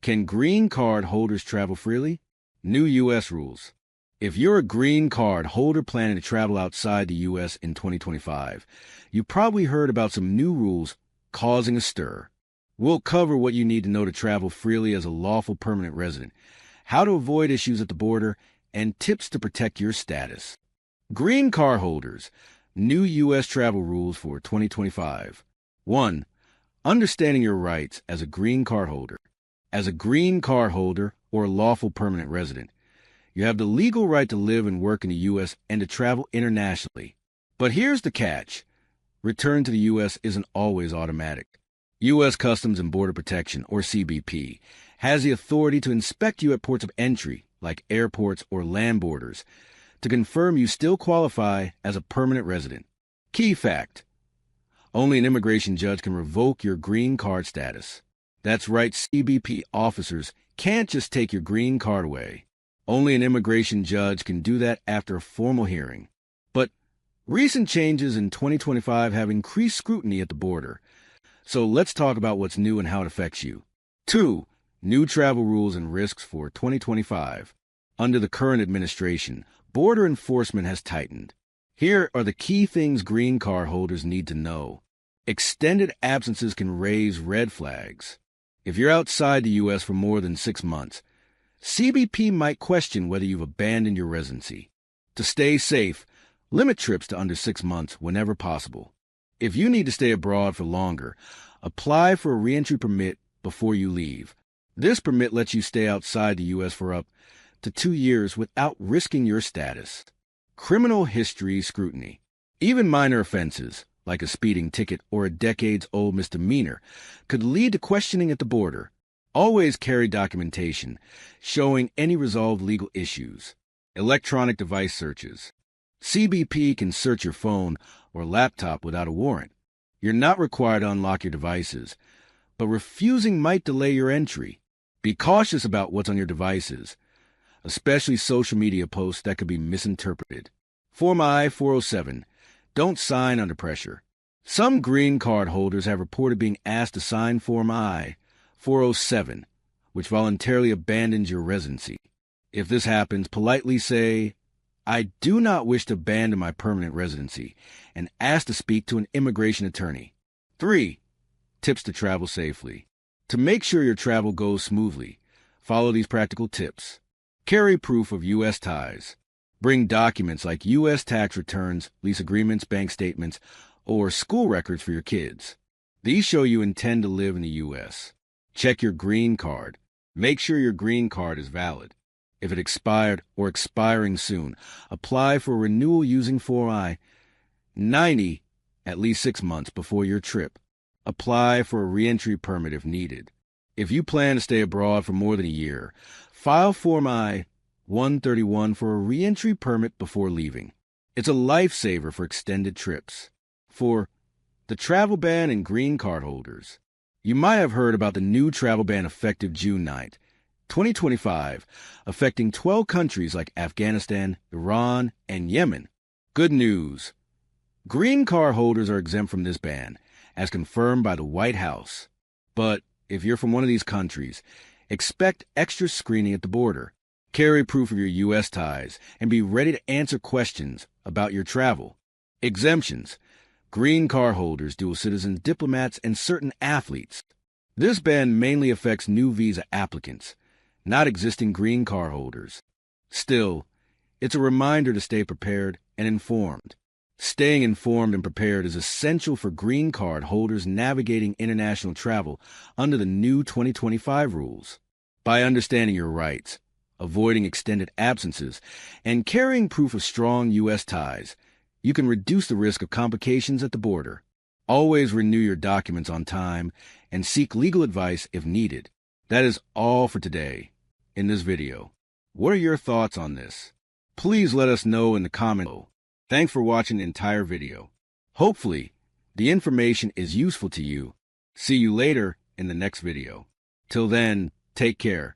Can green card holders travel freely? New U.S. rules. If you're a green card holder planning to travel outside the U.S. in 2025, you probably heard about some new rules causing a stir. We'll cover what you need to know to travel freely as a lawful permanent resident, how to avoid issues at the border, and tips to protect your status. Green card holders, new U.S. travel rules for 2025. 1. Understanding your rights as a green card holder. As a green card holder or lawful permanent resident, you have the legal right to live and work in the U.S. and to travel internationally. But here's the catch. Return to the U.S. isn't always automatic. U.S. Customs and Border Protection, or CBP, has the authority to inspect you at ports of entry, like airports or land borders, to confirm you still qualify as a permanent resident. Key fact: only an immigration judge can revoke your green card status. That's right, CBP officers can't just take your green card away. Only an immigration judge can do that after a formal hearing. But recent changes in 2025 have increased scrutiny at the border. So let's talk about what's new and how it affects you. 2. New travel rules and risks for 2025. Under the current administration, border enforcement has tightened. Here are the key things green card holders need to know. Extended absences can raise red flags. If you're outside the U.S. for more than 6 months, CBP might question whether you've abandoned your residency. To stay safe, limit trips to under 6 months whenever possible. If you need to stay abroad for longer, apply for a reentry permit before you leave. This permit lets you stay outside the U.S. for up to 2 years without risking your status. Criminal history scrutiny. Even minor offenses, like a speeding ticket or a decades-old misdemeanor, could lead to questioning at the border. Always carry documentation showing any resolved legal issues. Electronic device searches. CBP can search your phone or laptop without a warrant. You're not required to unlock your devices, but refusing might delay your entry. Be cautious about what's on your devices, especially social media posts that could be misinterpreted. Form I-407. Don't sign under pressure. Some green card holders have reported being asked to sign Form I-407, which voluntarily abandons your residency. If this happens, politely say, "I do not wish to abandon my permanent residency," and ask to speak to an immigration attorney. 3. Tips to travel safely. To make sure your travel goes smoothly, follow these practical tips. Carry proof of U.S. ties. Bring documents like U.S. tax returns, lease agreements, bank statements, or school records for your kids. These show you intend to live in the U.S. Check your green card. Make sure your green card is valid. If it expired or expiring soon, apply for renewal using Form I-90 at least 6 months before your trip. Apply for a reentry permit if needed. If you plan to stay abroad for more than a year, file Form I-131 for a reentry permit before leaving. It's a lifesaver for extended trips. 4. The travel ban and green card holders. You might have heard about the new travel ban effective June 9th, 2025, affecting 12 countries like Afghanistan, Iran, and Yemen. Good news. Green card holders are exempt from this ban, as confirmed by the White House. But if you're from one of these countries, expect extra screening at the border. Carry proof of your U.S. ties and be ready to answer questions about your travel. Exemptions. Green card holders, dual citizens, diplomats, and certain athletes. This ban mainly affects new visa applicants, not existing green card holders. Still, it's a reminder to stay prepared and informed. Staying informed and prepared is essential for green card holders navigating international travel under the new 2025 rules. By understanding your rights, avoiding extended absences, and carrying proof of strong U.S. ties, you can reduce the risk of complications at the border. Always renew your documents on time and seek legal advice if needed. That is all for today in this video. What are your thoughts on this? Please let us know in the comments below. Thanks for watching the entire video. Hopefully, the information is useful to you. See you later in the next video. Till then, take care.